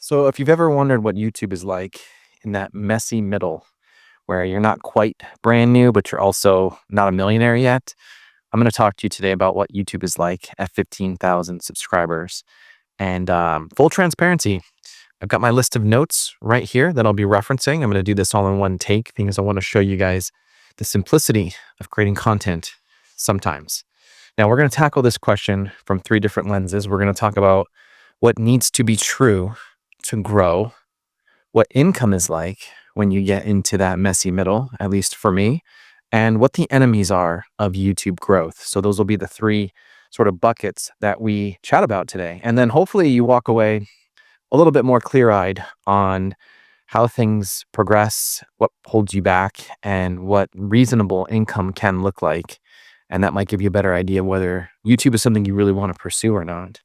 So, if you've ever wondered what YouTube is like in that messy middle where you're not quite brand new, but you're also not a millionaire yet, I'm going to talk to you today about what YouTube is like at 15,000 subscribers. And full transparency, I've got my list of notes right here that I'll be referencing. I'm going to do this all in one take because I want to show you guys the simplicity of creating content sometimes. Now, we're going to tackle this question from three different lenses. We're going to talk about what needs to be true to grow, what income is like when you get into that messy middle, at least for me, and what the enemies are of YouTube growth. So those will be the three sort of buckets that we chat about today. And then hopefully you walk away a little bit more clear-eyed on how things progress, what holds you back, and what reasonable income can look like. And that might give you a better idea whether YouTube is something you really want to pursue or not.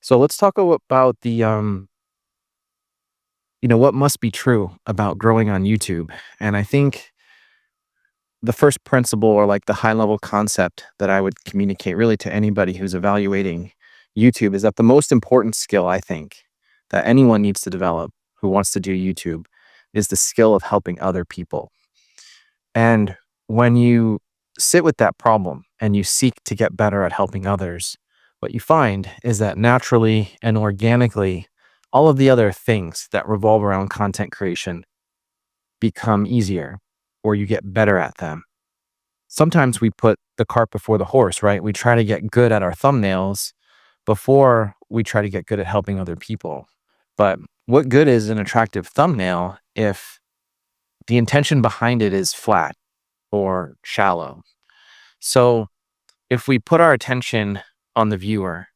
So let's talk about the what must be true about growing on YouTube. And I think the first principle or like the high level concept that I would communicate really to anybody who's evaluating YouTube is that the most important skill I think that anyone needs to develop who wants to do YouTube is the skill of helping other people. And when you sit with that problem and you seek to get better at helping others, what you find is that naturally and organically, all of the other things that revolve around content creation become easier or you get better at them. Sometimes we put the cart before the horse, right? We try to get good at our thumbnails before we try to get good at helping other people. But what good is an attractive thumbnail if the intention behind it is flat or shallow? So if we put our attention on the viewer,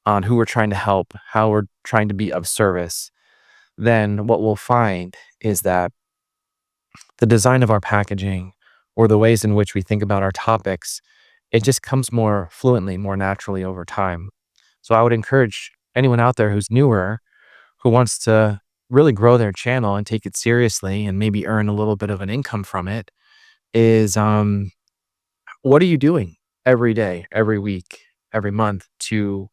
on who we're trying to help, how we're trying to be of service, then what we'll find is that the design of our packaging or the ways in which we think about our topics, it just comes more fluently, more naturally over time. So I would encourage anyone out there who's newer, who wants to really grow their channel and take it seriously and maybe earn a little bit of an income from it is what are you doing every day, every week, every month to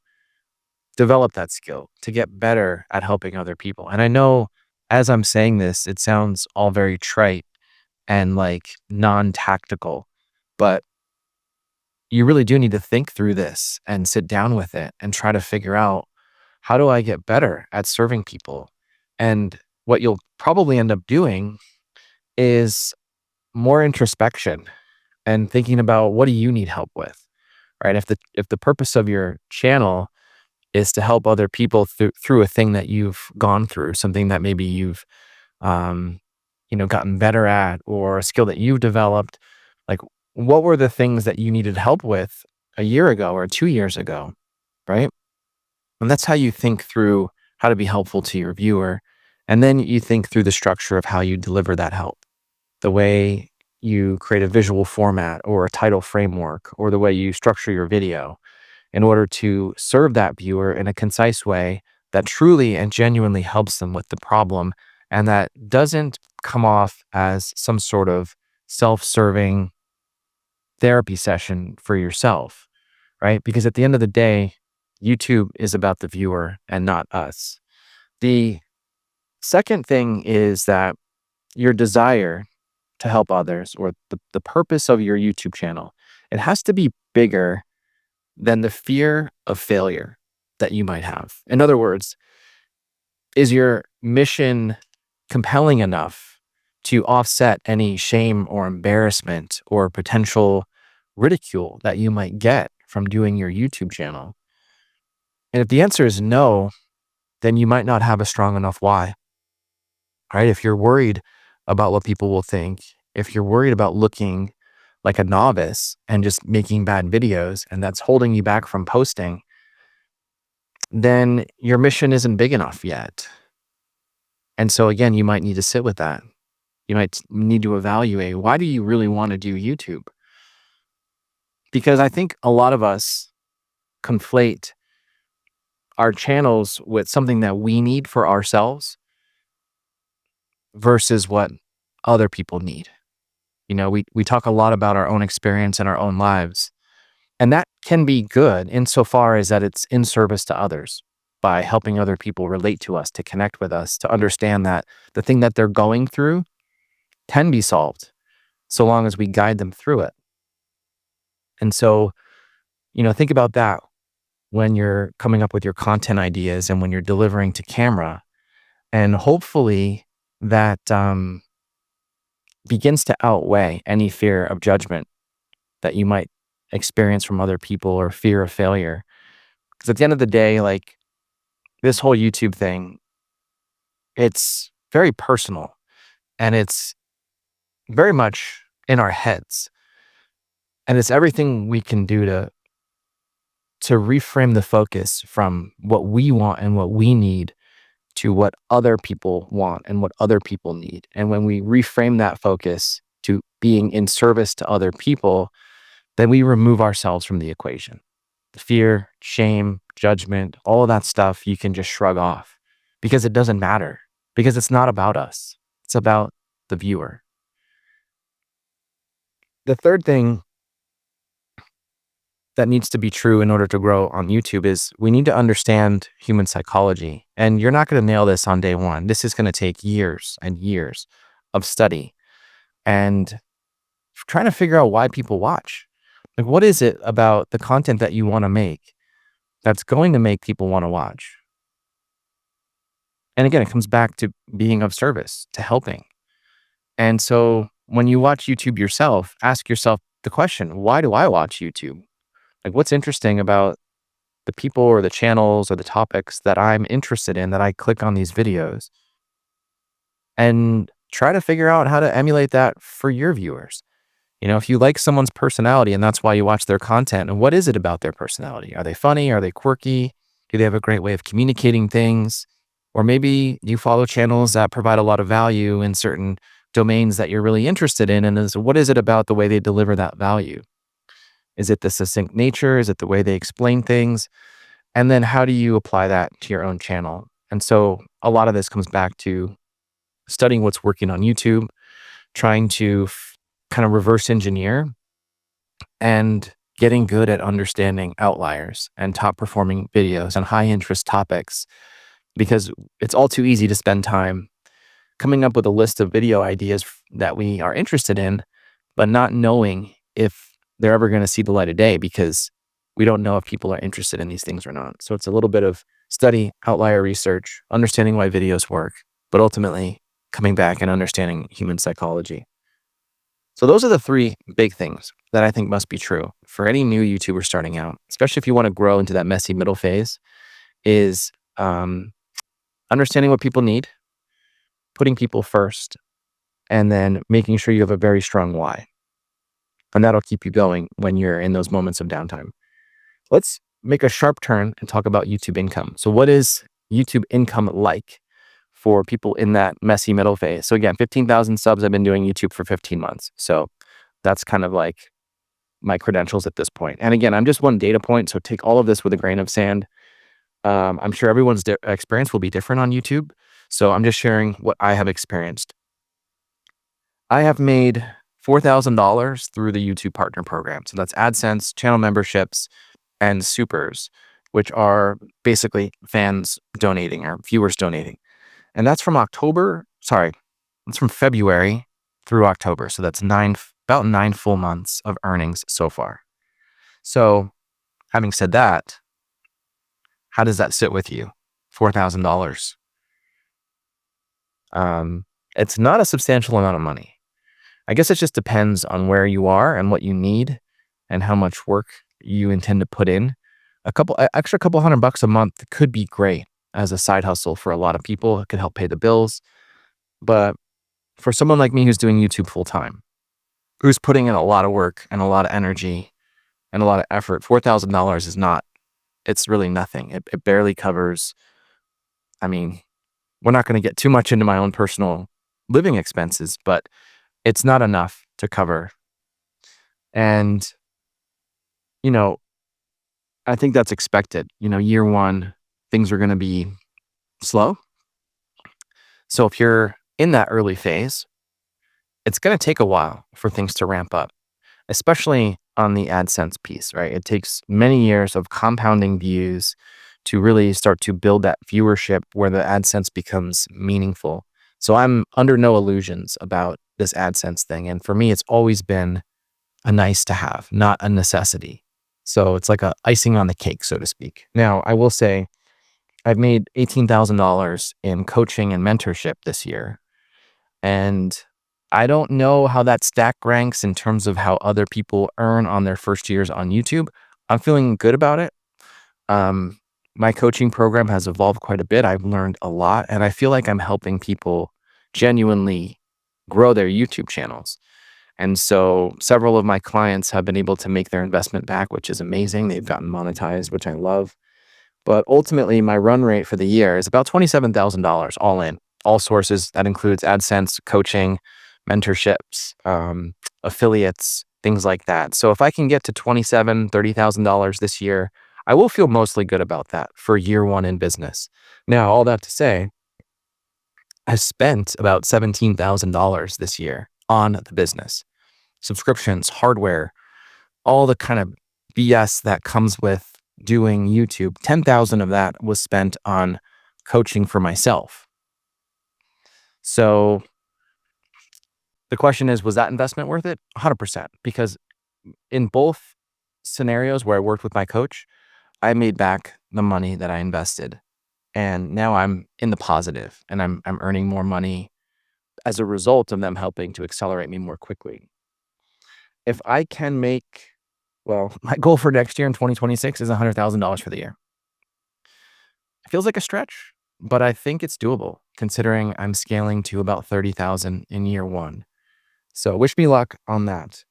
develop that skill, to get better at helping other people? And I know as I'm saying this, it sounds all very trite and like non-tactical, but you really do need to think through this and sit down with it and try to figure out, how do I get better at serving people? And what you'll probably end up doing is more introspection and thinking about, what do you need help with? Right? If the purpose of your channel is to help other people through a thing that you've gone through, something that maybe you've um, gotten better at, or a skill that you've developed, like, what were the things that you needed help with a year ago or 2 years ago, right? And that's how you think through how to be helpful to your viewer. And then you think through the structure of how you deliver that help, the way you create a visual format or a title framework, or the way you structure your video in order to serve that viewer in a concise way that truly and genuinely helps them with the problem, and that doesn't come off as some sort of self-serving therapy session for yourself, right? Because at the end of the day, YouTube is about the viewer and not us. The second thing is that your desire to help others, or the purpose of your YouTube channel, it has to be bigger than the fear of failure that you might have. In other words, is your mission compelling enough to offset any shame or embarrassment or potential ridicule that you might get from doing your YouTube channel? And if the answer is no, then you might not have a strong enough why, right? If you're worried about what people will think, if you're worried about looking like a novice and just making bad videos, and that's holding you back from posting, then your mission isn't big enough yet. And so again, you might need to sit with that. You might need to evaluate, why do you really want to do YouTube? Because I think a lot of us conflate our channels with something that we need for ourselves versus what other people need. We talk a lot about our own experience and our own lives, and that can be good insofar as that it's in service to others. by helping other people relate to us, to connect with us, to understand that the thing that they're going through can be solved so long as we guide them through it. And so, think about that when you're coming up with your content ideas and when you're delivering to camera. And hopefully that begins to outweigh any fear of judgment that you might experience from other people or fear of failure. Because at the end of the day, like this whole YouTube thing, it's very personal and it's very much in our heads. And it's everything we can do to reframe the focus from what we want and what we need to what other people want and what other people need. And when we reframe that focus to being in service to other people, then we remove ourselves from the equation. The fear, shame, judgment, all of that stuff you can just shrug off because it doesn't matter, because it's not about us. It's about the viewer. The third thing that needs to be true in order to grow on YouTube is we need to understand human psychology. And you're not going to nail this on day one. This is going to take years and years of study and trying to figure out why people watch. Like, what is it about the content that you want to make that's going to make people want to watch? And again, it comes back to being of service, to helping. And so when you watch YouTube yourself, ask yourself the question, why do I watch YouTube? Like, what's interesting about the people or the channels or the topics that I'm interested in that I click on these videos? And try to figure out how to emulate that for your viewers. If you like someone's personality and that's why you watch their content, and what is it about their personality? Are they funny? Are they quirky? Do they have a great way of communicating things? Or maybe you follow channels that provide a lot of value in certain domains that you're really interested in. And what is it about the way they deliver that value? Is it the succinct nature? Is it the way they explain things? And then how do you apply that to your own channel? And so a lot of this comes back to studying what's working on YouTube, trying to kind of reverse engineer and getting good at understanding outliers and top performing videos on high interest topics, because it's all too easy to spend time coming up with a list of video ideas that we are interested in, but not knowing if they're ever going to see the light of day because we don't know if people are interested in these things or not. So it's a little bit of study, outlier research, understanding why videos work, but ultimately coming back and understanding human psychology. So those are the three big things that I think must be true for any new YouTuber starting out, especially if you want to grow into that messy middle phase, is understanding what people need, putting people first, and then making sure you have a very strong why. And that'll keep you going when you're in those moments of downtime. Let's make a sharp turn and talk about YouTube income. So what is YouTube income like for people in that messy middle phase? So again, 15,000 subs. I've been doing YouTube for 15 months. So that's kind of like my credentials at this point. And again, I'm just one data point. So take all of this with a grain of sand. I'm sure everyone's experience will be different on YouTube. So I'm just sharing what I have experienced. I have made $4,000 through the YouTube Partner Program. So that's AdSense, channel memberships, and supers, which are basically fans donating or viewers donating. And that's from that's from February through October. So that's about 9 full months of earnings so far. So having said that, how does that sit with you? $4,000. It's not a substantial amount of money. I guess it just depends on where you are and what you need and how much work you intend to put in. Extra couple $100 a month could be great as a side hustle for a lot of people. It could help pay the bills. But for someone like me who's doing YouTube full time, who's putting in a lot of work and a lot of energy and a lot of effort, $4,000 it's really nothing. It barely covers. I mean, we're not going to get too much into my own personal living expenses, but it's not enough to cover. And, I think that's expected. Year one, things are going to be slow. So if you're in that early phase, it's going to take a while for things to ramp up, especially on the AdSense piece, right? It takes many years of compounding views, to really start to build that viewership where the AdSense becomes meaningful. So I'm under no illusions about this AdSense thing. And for me, it's always been a nice to have, not a necessity. So it's like a icing on the cake, so to speak. Now, I will say I've made $18,000 in coaching and mentorship this year. And I don't know how that stack ranks in terms of how other people earn on their first years on YouTube. I'm feeling good about it. Um, my coaching program has evolved quite a bit. I've learned a lot, and I feel like I'm helping people genuinely grow their YouTube channels. And so several of my clients have been able to make their investment back, which is amazing. They've gotten monetized, which I love. But ultimately, my run rate for the year is about $27,000 all in, all sources. That includes AdSense, coaching, mentorships, affiliates, things like that. So if I can get to $27,000, $30,000 this year, I will feel mostly good about that for year one in business. Now, all that to say, I spent about $17,000 this year on the business, subscriptions, hardware, all the kind of BS that comes with doing YouTube. 10,000 of that was spent on coaching for myself. So the question is, was that investment worth it? 100%. Because in both scenarios where I worked with my coach, I made back the money that I invested. And now I'm in the positive and I'm earning more money as a result of them helping to accelerate me more quickly. If I can make, well, my goal for next year in 2026 is $100,000 for the year. It feels like a stretch, but I think it's doable considering I'm scaling to about 30,000 in year one. So wish me luck on that.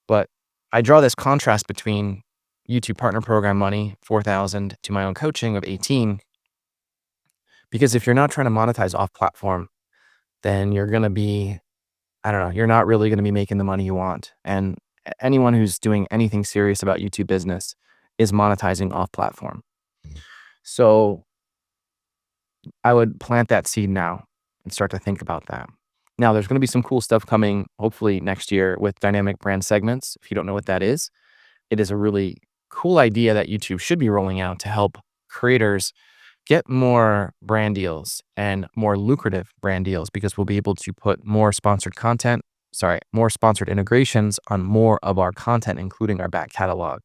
But I draw this contrast between YouTube partner program money, 4,000 to my own coaching of 18, because if you're not trying to monetize off platform, then you're going to be, I don't know, you're not really going to be making the money you want. And anyone who's doing anything serious about YouTube business is monetizing off platform. So I would plant that seed now and start to think about that. Now, there's going to be some cool stuff coming, hopefully next year with dynamic brand segments. If you don't know what that is, it is a really cool idea that YouTube should be rolling out to help creators get more brand deals and more lucrative brand deals because we'll be able to put more sponsored content, more sponsored integrations on more of our content, including our back catalog.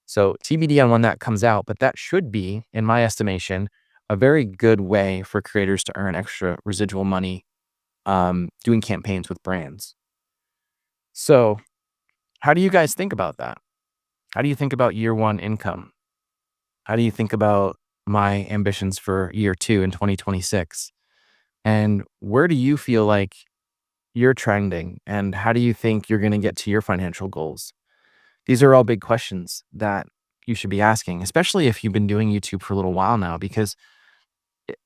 So TBD on when that comes out, but that should be, in my estimation, a very good way for creators to earn extra residual money doing campaigns with brands. So how do you guys think about that? How do you think about year one income? How do you think about my ambitions for year two in 2026? And where do you feel like you're trending? And how do you think you're going to get to your financial goals? These are all big questions that you should be asking, especially if you've been doing YouTube for a little while now, because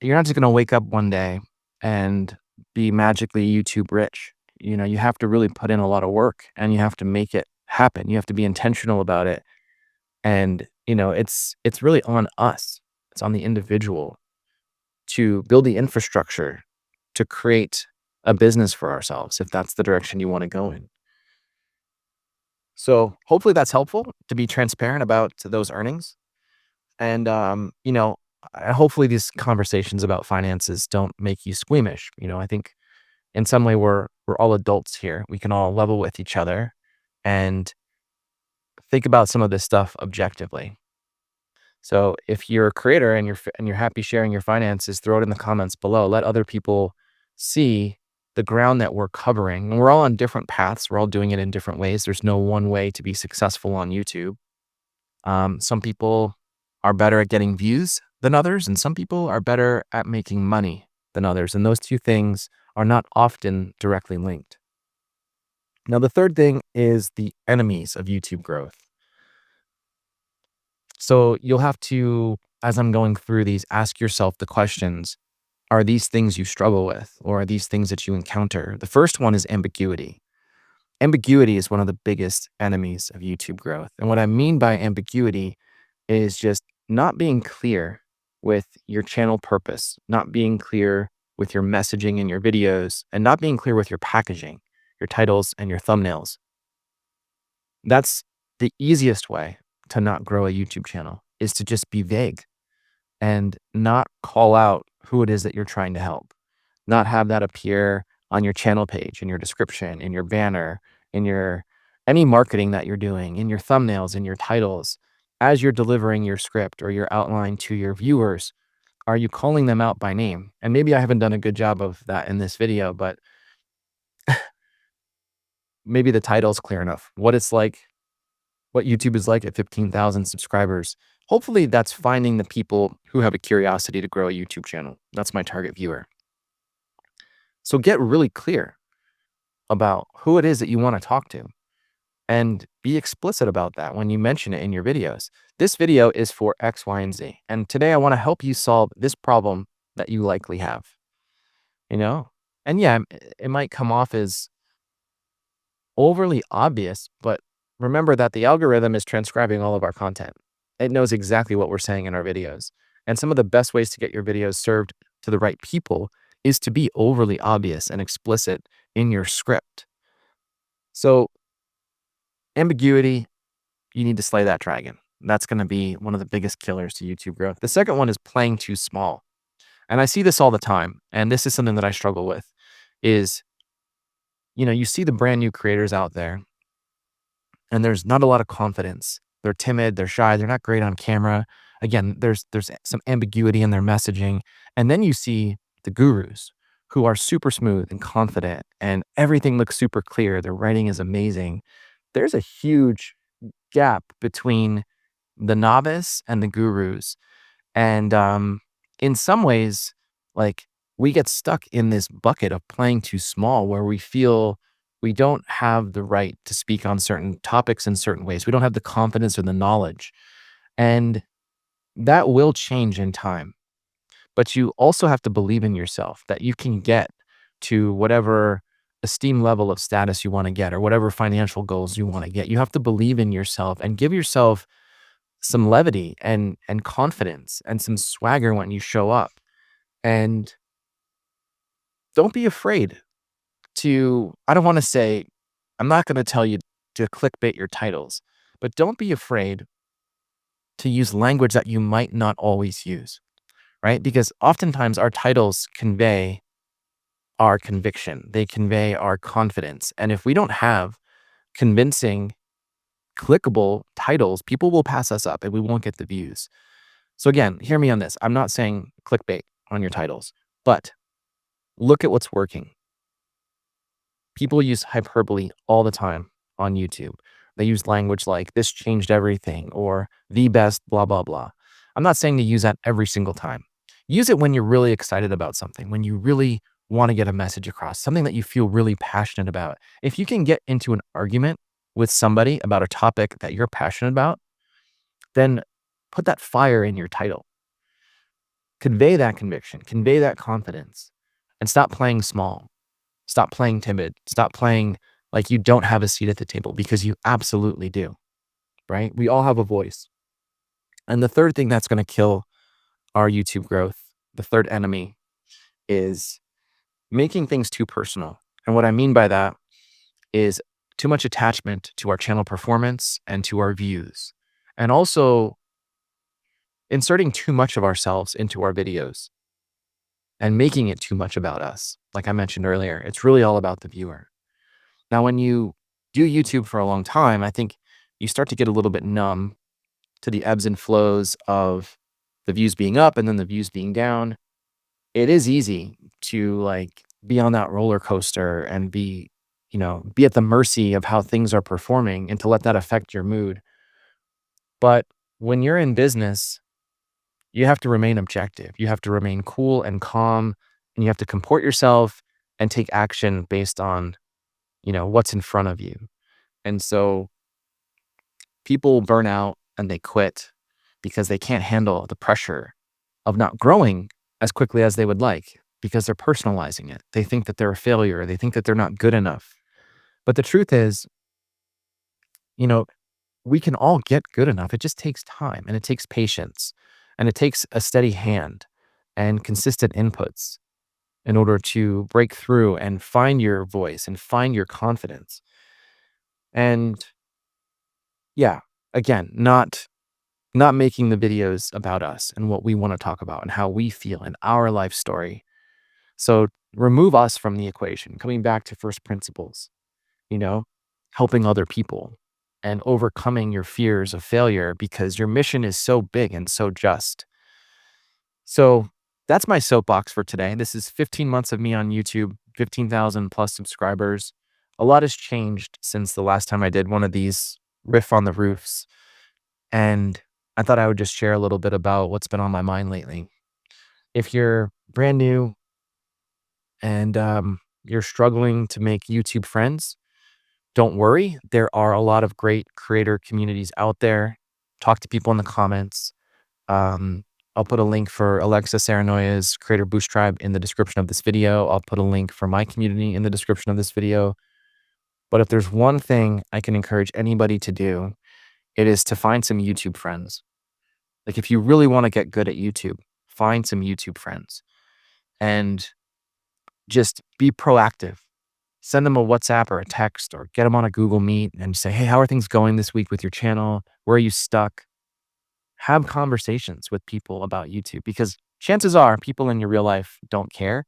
you're not just going to wake up one day and be magically YouTube rich. You know, you have to really put in a lot of work and you have to make it happen. You have to be intentional about it. And, you know, it's really on us. It's on the individual to build the infrastructure to create a business for ourselves if that's the direction you want to go in. So hopefully that's helpful to be transparent about those earnings. And, you know, hopefully these conversations about finances don't make you squeamish. You know, I think in some way we're all adults here. We can all level with each other and think about some of this stuff objectively. So if you're a creator and you're happy sharing your finances, throw it in the comments below. Let other people see the ground that we're covering. And we're all on different paths. We're all doing it in different ways. There's no one way to be successful on YouTube. Some people are better at getting views than others, and some people are better at making money than others. And those two things are not often directly linked. Now, the third thing is the enemies of YouTube growth. So you'll have to, as I'm going through these, ask yourself the questions, are these things you struggle with, or are these things that you encounter? The first one is ambiguity. Ambiguity is one of the biggest enemies of YouTube growth. And what I mean by ambiguity is just not being clear with your channel purpose, not being clear with your messaging in your videos, and not being clear with your packaging, your titles, and your thumbnails. That's the easiest way to not grow a YouTube channel, is to just be vague. and not call out who it is that you're trying to help. Not have that appear on your channel page, in your description, in your banner, in your any marketing that you're doing, in your thumbnails, in your titles. As you're delivering your script or your outline to your viewers, are you calling them out by name? And maybe I haven't done a good job of that in this video, but maybe the title's clear enough. What it's like, what YouTube is like at 15,000 subscribers. Hopefully that's finding the people who have a curiosity to grow a YouTube channel. That's my target viewer. So get really clear about who it is that you want to talk to and be explicit about that when you mention it in your videos. This video is for X, Y, and Z. And today I want to help you solve this problem that you likely have, you know? And yeah, it might come off as overly obvious, but remember that the algorithm is transcribing all of our content. It knows exactly what we're saying in our videos. And some of the best ways to get your videos served to the right people is to be overly obvious and explicit in your script. So ambiguity, you need to slay that dragon. That's going to be one of the biggest killers to YouTube growth. The second one is playing too small. And I see this all the time. And this is something that I struggle with is, you see the brand new creators out there and there's not a lot of confidence. They're timid, they're shy, they're not great on camera. Again, there's some ambiguity in their messaging. And then you see the gurus who are super smooth and confident and everything looks super clear. Their writing is amazing. There's a huge gap between the novice and the gurus. And in some ways, like we get stuck in this bucket of playing too small where we feel we don't have the right to speak on certain topics in certain ways. We don't have the confidence or the knowledge. And that will change in time. But you also have to believe in yourself that you can get to whatever esteem level of status you want to get or whatever financial goals you want to get. You have to believe in yourself and give yourself some levity and confidence and some swagger when you show up. And don't be afraid to, I don't want to say, I'm not going to tell you to clickbait your titles, but don't be afraid to use language that you might not always use, right? Because oftentimes our titles convey our conviction, they convey our confidence. And if we don't have convincing, clickable titles, people will pass us up and we won't get the views. So again, hear me on this. I'm not saying clickbait on your titles, but look at what's working. People use hyperbole all the time on YouTube. They use language like this changed everything or the best blah, blah, blah. I'm not saying to use that every single time. Use it when you're really excited about something, when you really want to get a message across, something that you feel really passionate about. If you can get into an argument with somebody about a topic that you're passionate about, then put that fire in your title. Convey that conviction, convey that confidence, and stop playing small. Stop playing timid. Stop playing like you don't have a seat at the table because you absolutely do, right? We all have a voice. And the third thing that's going to kill our YouTube growth, the third enemy, is making things too personal. And what I mean by that is too much attachment to our channel performance and to our views. And also inserting too much of ourselves into our videos and making it too much about us. Like I mentioned earlier, it's really all about the viewer. Now, when you do YouTube for a long time, I think you start to get a little bit numb to the ebbs and flows of the views being up and then the views being down. It is easy to like be on that roller coaster and be at the mercy of how things are performing and to let that affect your mood. But when you're in business, you have to remain objective. You have to remain cool and calm, and you have to comport yourself and take action based on, what's in front of you. And so people burn out and they quit because they can't handle the pressure of not growing as quickly as they would like because they're personalizing it. They think that they're a failure. They think that they're not good enough. But the truth is, you know, we can all get good enough. It just takes time and it takes patience and it takes a steady hand and consistent inputs in order to break through and find your voice and find your confidence. And yeah, again, not not making the videos about us and what we want to talk about and how we feel and our life story. So remove us from the equation, coming back to first principles, you know, helping other people and overcoming your fears of failure because your mission is so big and so just. So that's my soapbox for today. This is 15 months of me on YouTube, 15,000 plus subscribers. A lot has changed since the last time I did one of these riff on the roofs. And I thought I would just share a little bit about what's been on my mind lately. If you're brand new and you're struggling to make YouTube friends, don't worry. There are a lot of great creator communities out there. Talk to people in the comments. Um, I'll put a link for Alexa Saranoya's Creator Boost Tribe in the description of this video. I'll put a link for my community in the description of this video. But if there's one thing I can encourage anybody to do, it is to find some YouTube friends. Like if you really want to get good at YouTube, find some YouTube friends and just be proactive. Send them a WhatsApp or a text or get them on a Google Meet and say, hey, how are things going this week with your channel? Where are you stuck? Have conversations with people about YouTube because chances are people in your real life don't care.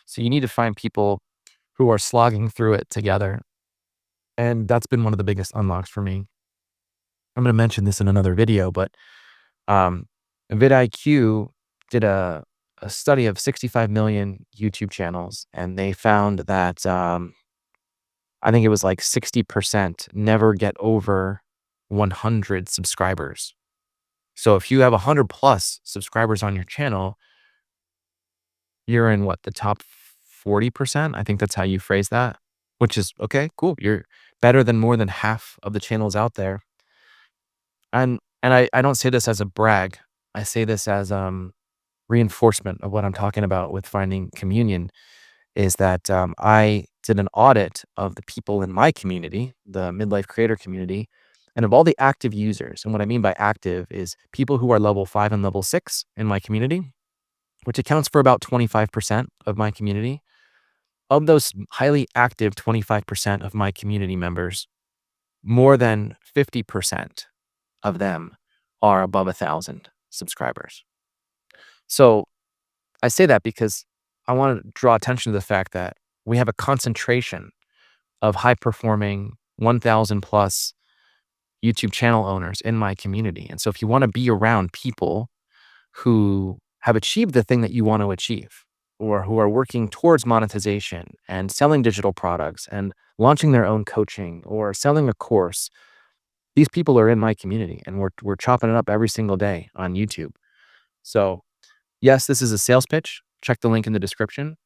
So you need to find people who are slogging through it together. And that's been one of the biggest unlocks for me. I'm going to mention this in another video, but um, vidIQ did a study of 65 million YouTube channels, and they found that I think it was like 60% never get over 100 subscribers. So if you have 100 plus subscribers on your channel, you're in what, the top 40%? I think that's how you phrase that, which is okay, cool. You're better than more than half of the channels out there. And I don't say this as a brag. I say this as reinforcement of what I'm talking about with finding communion is that I did an audit of the people in my community, the midlife creator community, and of all the active users. And what I mean by active is people who are level 5 and level 6 in my community, which accounts for about 25% of my community. Of those highly active 25% of my community members, more than 50% of them are above 1,000 subscribers. So I say that because I want to draw attention to the fact that we have a concentration of high performing 1,000 plus YouTube channel owners in my community. And so if you want to be around people who have achieved the thing that you want to achieve, or who are working towards monetization and selling digital products and launching their own coaching or selling a course, these people are in my community and we're chopping it up every single day on YouTube. So yes, this is a sales pitch. Check the link in the description.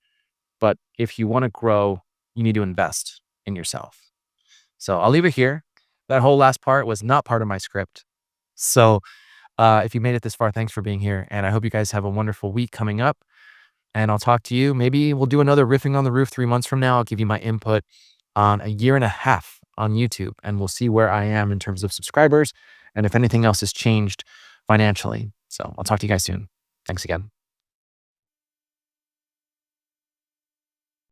But if you want to grow, you need to invest in yourself. So I'll leave it here. That whole last part was not part of my script. So if you made it this far, thanks for being here. And I hope you guys have a wonderful week coming up. And I'll talk to you. Maybe we'll do another riffing on the roof 3 months from now. I'll give you my input on a year and a half on YouTube, and we'll see where I am in terms of subscribers and if anything else has changed financially. So I'll talk to you guys soon. Thanks again.